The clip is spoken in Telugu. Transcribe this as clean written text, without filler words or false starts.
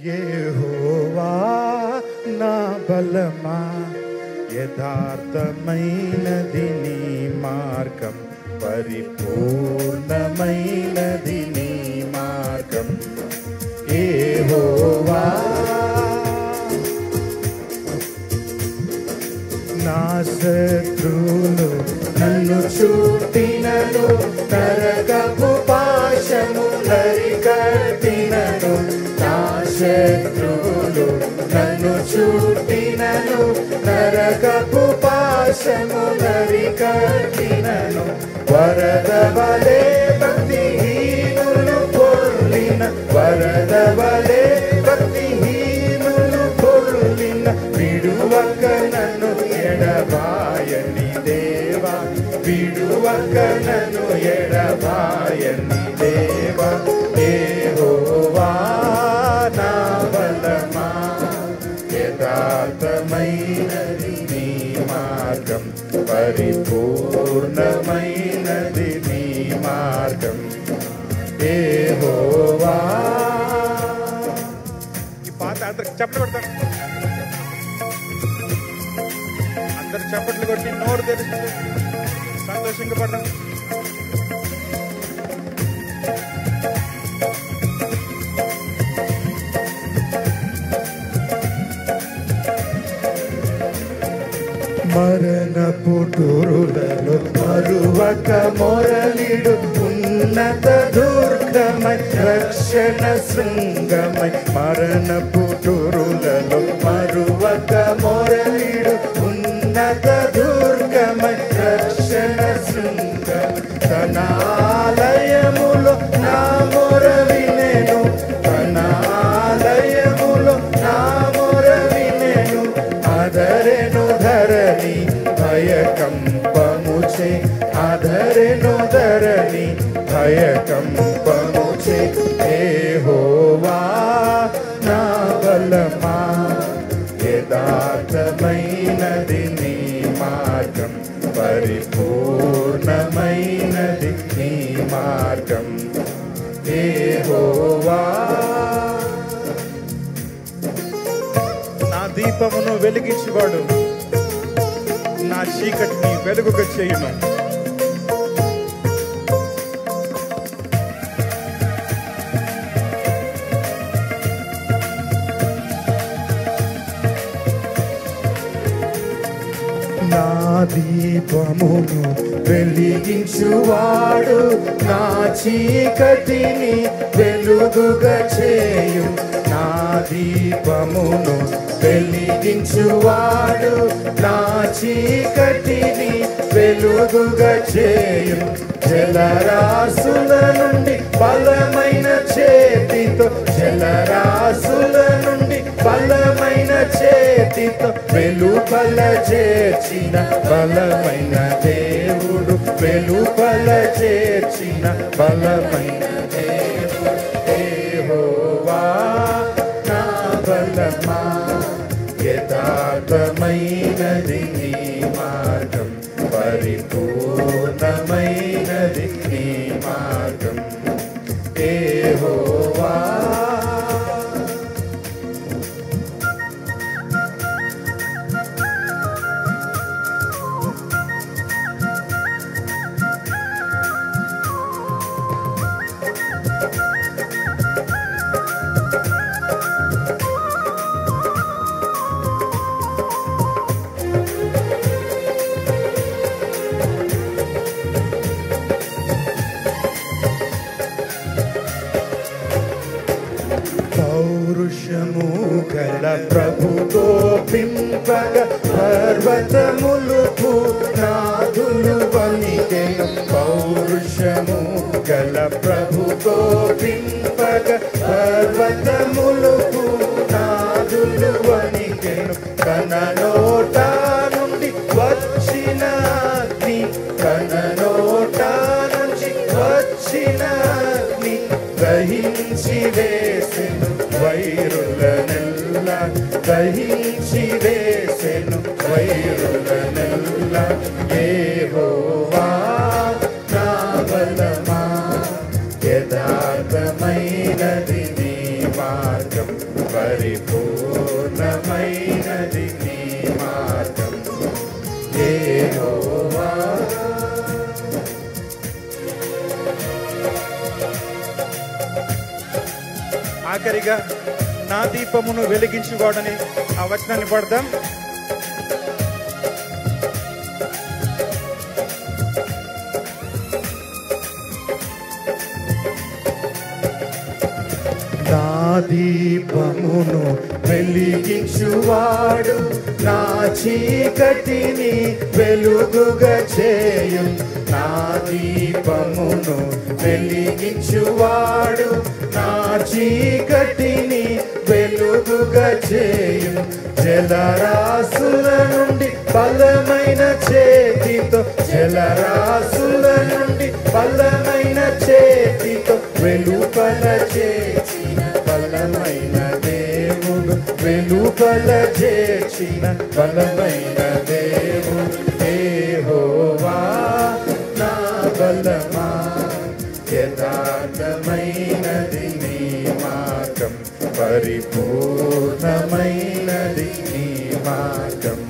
యెహోవా నా బలమా, యథార్థమైనది నీ మార్గం, పరిపూర్ణమైనది నీ మార్గం. యెహోవా నా శత్రువులు నన్ను చుట్టినను, నరకపు పాశము నరికట్టినను. నా శత్రువులు నన్ను చుట్టినను, నరకపు పాశము నరికట్టినను. వరద వలె భక్తిహీనులు పొర్లిన, వరద వలె భక్తిహీనులు పొర్లిన, విడువక నన్ను ఎడబాయని దేవా, విడువక నన్ను ఎడబాయని దేవా. యెహోవా నా బలమా, యథార్థమైనది నీ మార్గం, పరిపూర్ణమైనది నీ మార్గం. యెహోవా. ఈ పాట అందరికి చప్పట్లు కొడతారు, అందరు చప్పట్లు కొట్టి నోరు తెరిచి సంతోషంగా పడ్డాం. మరణపు టురులలో మరువక మొరలిడు, ఉన్నత దుర్గమై రక్షణ శృంగమై. మరణపు టురులలో మరువక మొరలిడు, ఉన్నత దుర్గమై రక్షణ శృంగమై. తన ఆలయములో నా మొర వినెను, తన ఆలయములో నా మొర వినెను. ఆదరెను ధరణి భయకంపముచే, ఆదరెను ధరణి భయకంపముచే. యెహోవా నా బలమా, యథార్థమైనది నీ మార్గం, పరిపూర్ణమైనది నీ మార్గం. యెహోవా నా దీపమును వెలిగించువాడు, నా చీకటిని వెలుగుగా చేయును. నా దీపమును వెలిగించువాడు, నా చీకటిని వెలుగుగా చేయు. నా దీపమును వెలిగించువాడు, నా చీకటిని వెలుగుగా చేయు. జలరాశుల నుండి బలమైన చేతితో, జలరాశుల నుండి బలమైన చేతితో వెలుపల చేర్చిన బలమైన దేవుడు, వెలుపల చేర్చిన బలమైన దేవుడు. యెహోవా నా బలమా, యథార్థమైనది నీ మార్గం, పరిపూర్ణమైనది నీ మార్గం. యెహోవా పౌరుషము గల ప్రభుతో పింపగ, పర్వతములు నాదులు వణికెను. పౌరుషము గల ప్రభుతో పింపగ, పర్వతములు నాదులు వణికెను. తన నోట నుండి వచ్చిన అగ్ని, తన నోట నుంచి వచ్చిన అగ్ని దహించి వేసెను వైరులనెల్లా, దహించి వేసెను వైరులనెల్లా. యెహోవా నా బలమా, యథార్థమైనది నీ మార్గం, పరిపూర్ణమైనది నీ మార్గం యెహోవా. ఆఖరిగా నా దీపమును వెలిగించుకోవడని ఆ వచనాన్ని పడదాం. నా దీపమును వెలిగించువాడు నా చీకటిని వెలుగుగా చేయు. నా దీపమును వెలిగించువాడు నా చీకటిని వెలుగుగా చేయు. జలరాశుల నుండి బలమైన చేతితో, జలరాశుల నుండి బలమైన చేతితో వెలుపల చేసిన బలమైన దేవుడు, వెలుపల చేసిన బలమైన దేవుడు యెహోవా నా బలమా. యథార్థమైనది నీ మార్గం, పరిపూర్ణమైనది నీ మార్గం.